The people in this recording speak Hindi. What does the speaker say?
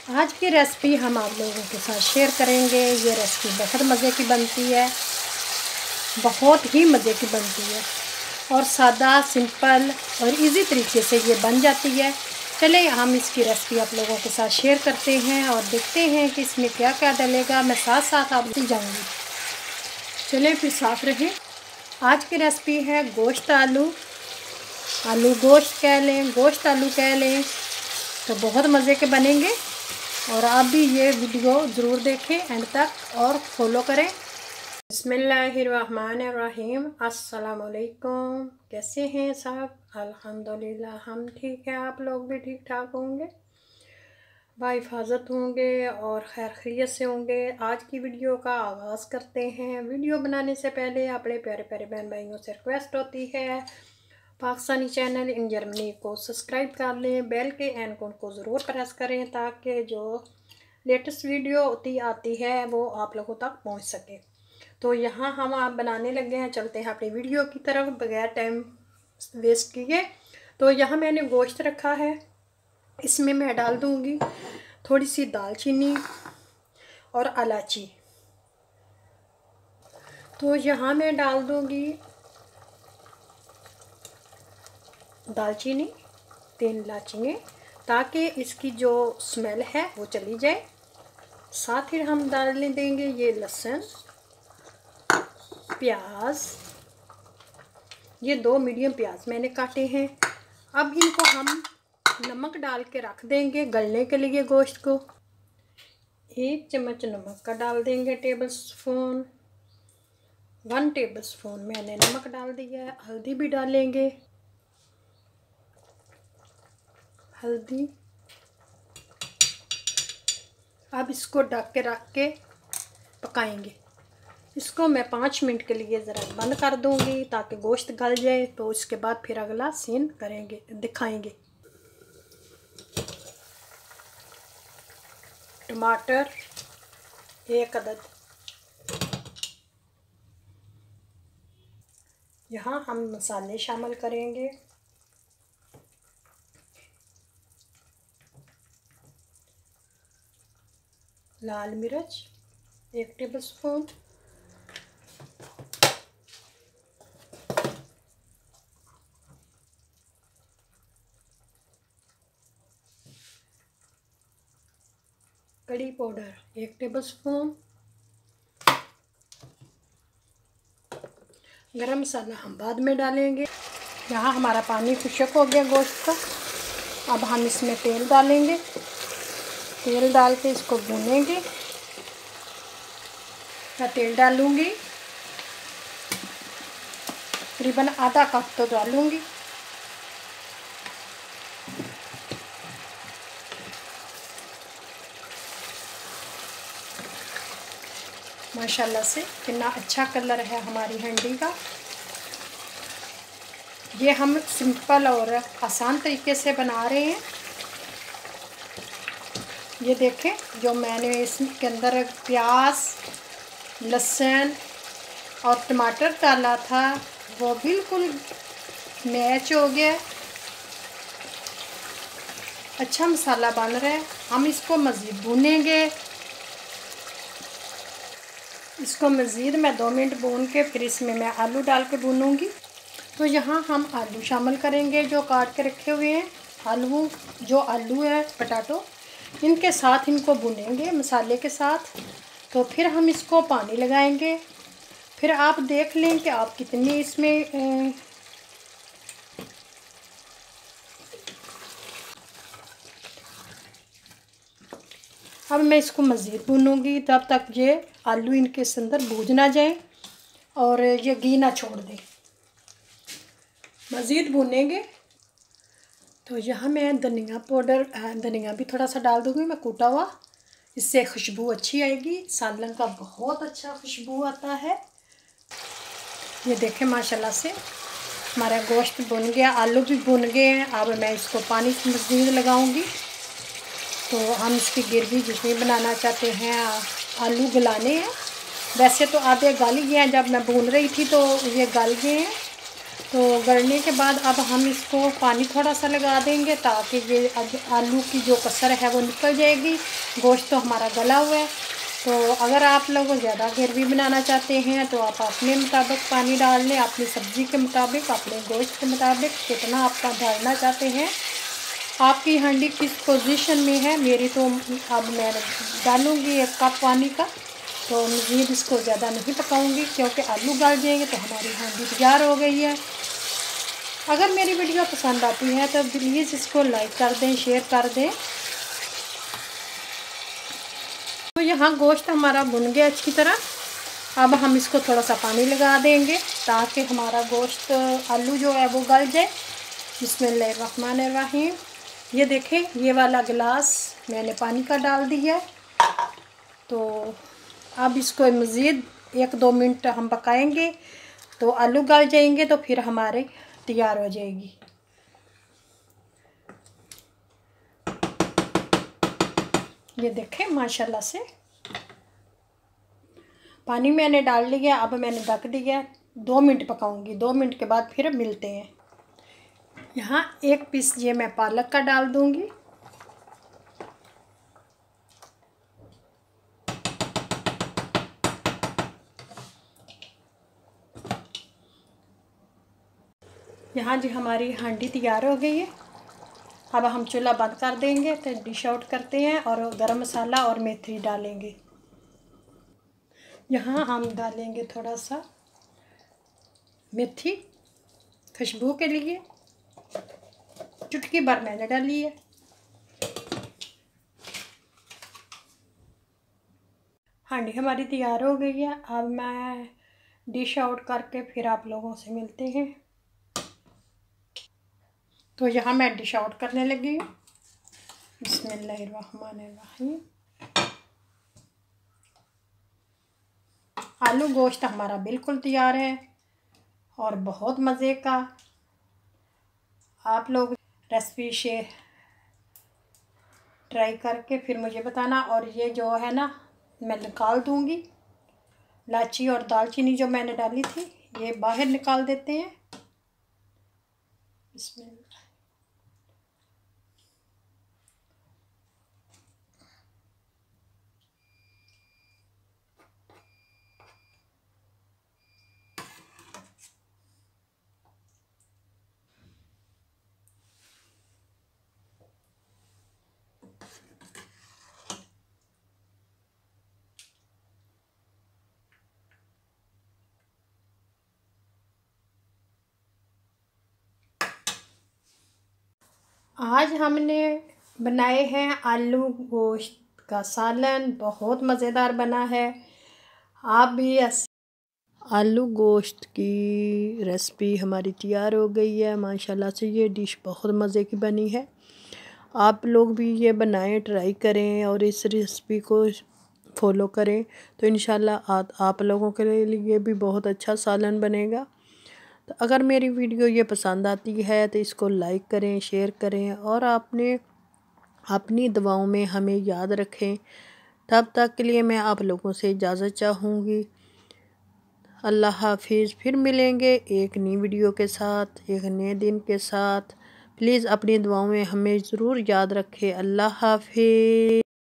आज की रेसिपी हम आप लोगों के साथ शेयर करेंगे। ये रेसिपी बहुत मज़े की बनती है, बहुत ही मज़े की बनती है और सादा, सिंपल और इजी तरीके से ये बन जाती है। चले हम इसकी रेसिपी आप लोगों के साथ शेयर करते हैं और देखते हैं कि इसमें क्या क्या डलेगा। मैं साथ साथ आपको जाऊंगी। चले फिर साथ रहें। आज की रेसिपी है गोश्त आलू। आलू गोश्त कह लें, गोश्त आलू कह लें, तो बहुत मज़े के बनेंगे। और आप भी ये वीडियो ज़रूर देखें एंड तक और फॉलो करें। बिस्मिल्लाहिर्रहमानिर्रहीम। अस्सलाम वालेकुम। कैसे हैं सब? अल्हम्दुलिल्लाह हम ठीक हैं। आप लोग भी ठीक ठाक होंगे, बाहिफाजत होंगे और खैर खैरियत से होंगे। आज की वीडियो का आगाज़ करते हैं। वीडियो बनाने से पहले अपने प्यारे प्यारे बहन भाइयों से रिक्वेस्ट होती है, पाकिस्तानी चैनल इन जर्मनी को सब्सक्राइब कर लें, बेल के आइकन को ज़रूर प्रेस करें ताकि जो लेटेस्ट वीडियो आती है वो आप लोगों तक पहुंच सके। तो यहाँ हम आप बनाने लगे हैं। चलते हैं अपनी वीडियो की तरफ बगैर टाइम वेस्ट किए। तो यहाँ मैंने गोश्त रखा है, इसमें मैं डाल दूँगी थोड़ी सी दालचीनी और इलायची। तो यहाँ मैं डाल दूँगी दालचीनी 3 इलायचियाँ ताकि इसकी जो स्मेल है वो चली जाए। साथ ही हम डालने देंगे ये लहसुन, प्याज, ये 2 मीडियम प्याज मैंने काटे हैं। अब इनको हम नमक डाल के रख देंगे गलने के लिए। गोश्त को 1 चम्मच नमक का डाल देंगे, टेबल स्पून 1 टेबल स्पून मैंने नमक डाल दिया है। हल्दी भी डालेंगे, हल्दी। अब इसको ढक के रख के पकाएंगे। इसको मैं 5 मिनट के लिए ज़रा बंद कर दूंगी ताकि गोश्त गल जाए। तो इसके बाद फिर अगला सीन करेंगे, दिखाएंगे। टमाटर 1 अदद। यहाँ हम मसाले शामिल करेंगे। लाल मिर्च 1 टेबल स्पून, कड़ी पाउडर 1 टेबल स्पून, गरम मसाला हम बाद में डालेंगे। यहाँ हमारा पानी खुश्क हो गया गोश्त का। अब हम इसमें तेल डालेंगे। तेल डाल के इसको भूनेंगे। मैं तेल डालूँगी तकरीबन आधा कप तो डालूँगी। माशाल्लाह से कितना अच्छा कलर है हमारी हंडी का। ये हम सिंपल और आसान तरीके से बना रहे हैं। ये देखें, जो मैंने इसके अंदर प्याज, लहसुन और टमाटर डाला था वो बिल्कुल मैच हो गया। अच्छा मसाला बन रहा है। हम इसको मज़ीद भूनेंगे। इसको मज़ीद मैं 2 मिनट भून के फिर इसमें मैं आलू डाल के भूनूंगी। तो यहाँ हम आलू शामिल करेंगे जो काट के रखे हुए हैं। आलू है पटाटो, इनके साथ इनको भुनेंगे मसाले के साथ। तो फिर हम इसको पानी लगाएंगे। फिर आप देख लें कि आप कितनी इसमें अब मैं इसको मज़ीद भूनूंगी तब तक ये आलू इनके अंदर भूज ना जाए और ये घी ना छोड़ दे। मज़ीद भूनेंगे। तो यहाँ मैं धनिया पाउडर, धनिया भी थोड़ा सा डाल दूँगी मैं कूटा हुआ। इससे खुशबू अच्छी आएगी। सालन का बहुत अच्छा खुशबू आता है। ये देखें माशाल्लाह से हमारा गोश्त भुन गया, आलू भी भुन गए हैं। अब मैं इसको पानी की मज़ीद लगाऊंगी। तो हम इसकी ग्रेवी जितनी बनाना चाहते हैं, आलू गलाने हैं। वैसे तो आधे गल गए हैं, जब मैं भून रही थी तो ये गल गए हैं। तो गलने के बाद अब हम इसको पानी थोड़ा सा लगा देंगे ताकि ये आलू की जो कसर है वो निकल जाएगी। गोश्त तो हमारा गला हुआ है। तो अगर आप लोग ज़्यादा ग्रेवी बनाना चाहते हैं तो आप अपने मुताबिक पानी डाल लें, अपनी सब्ज़ी के मुताबिक, अपने गोश्त के मुताबिक कितना आप डालना चाहते हैं। आपकी हांडी किस पोजीशन में है, मेरी तो अब मैं डालूँगी 1 कप पानी का। तो मज़ीद इसको ज़्यादा नहीं पकाऊंगी क्योंकि आलू गल जाएंगे। तो हमारी हांडी तैयार हो गई है। अगर मेरी वीडियो पसंद आती है तो प्लीज़ इसको लाइक कर दें, शेयर कर दें। तो यहाँ गोश्त हमारा भुन गया अच्छी तरह। अब हम इसको थोड़ा सा पानी लगा देंगे ताकि हमारा गोश्त आलू जो है वो गल जाए। बिस्मिल्लाहिर्रहमानिर्रहीम। ये देखें, ये वाला गिलास मैंने पानी का डाल दिया है। तो अब इसको मज़ीद 1-2 मिनट हम पकाएंगे तो आलू गल जाएंगे, तो फिर हमारे तैयार हो जाएगी। ये देखें माशाल्लाह से पानी मैंने डाल लिया। अब मैंने ढक दिया, 2 मिनट पकाऊंगी। 2 मिनट के बाद फिर मिलते हैं। यहाँ 1 पीस ये मैं पालक का डाल दूंगी। यहाँ जी हमारी हांडी तैयार हो गई है। अब हम चूल्हा बंद कर देंगे तो डिश आउट करते हैं और गरम मसाला और मेथी डालेंगे। यहाँ हम डालेंगे थोड़ा सा मेथी खुशबू के लिए, चुटकी भर मैंने डाली है। हांडी हमारी तैयार हो गई है। अब मैं डिश आउट करके फिर आप लोगों से मिलते हैं। तो यहाँ मैं डिश आउट करने लगी हूँ। बिस्मिल्लाहिर्रहमानिर्रहीम। आलू गोश्त हमारा बिल्कुल तैयार है और बहुत मज़े का। आप लोग रेसिपी शेयर ट्राई करके फिर मुझे बताना। और ये जो है ना मैं निकाल दूँगी, इलायची और दालचीनी जो मैंने डाली थी ये बाहर निकाल देते हैं। बिस्मिल्लाह। आज हमने बनाए हैं आलू गोश्त का सालन। बहुत मज़ेदार बना है। आप भी आलू गोश्त की रेसिपी हमारी तैयार हो गई है माशाल्लाह से। ये डिश बहुत मज़े की बनी है। आप लोग भी ये बनाएं, ट्राई करें और इस रेसिपी को फॉलो करें तो इंशाल्लाह आप लोगों के लिए भी बहुत अच्छा सालन बनेगा। तो अगर मेरी वीडियो ये पसंद आती है तो इसको लाइक करें, शेयर करें और आपने अपनी दुआओं में हमें याद रखें। तब तक के लिए मैं आप लोगों से इजाज़त चाहूँगी। अल्लाह हाफिज़। फिर मिलेंगे एक नई वीडियो के साथ, एक नए दिन के साथ। प्लीज़ अपनी दुआओं में हमें ज़रूर याद रखें। अल्लाह हाफिज़।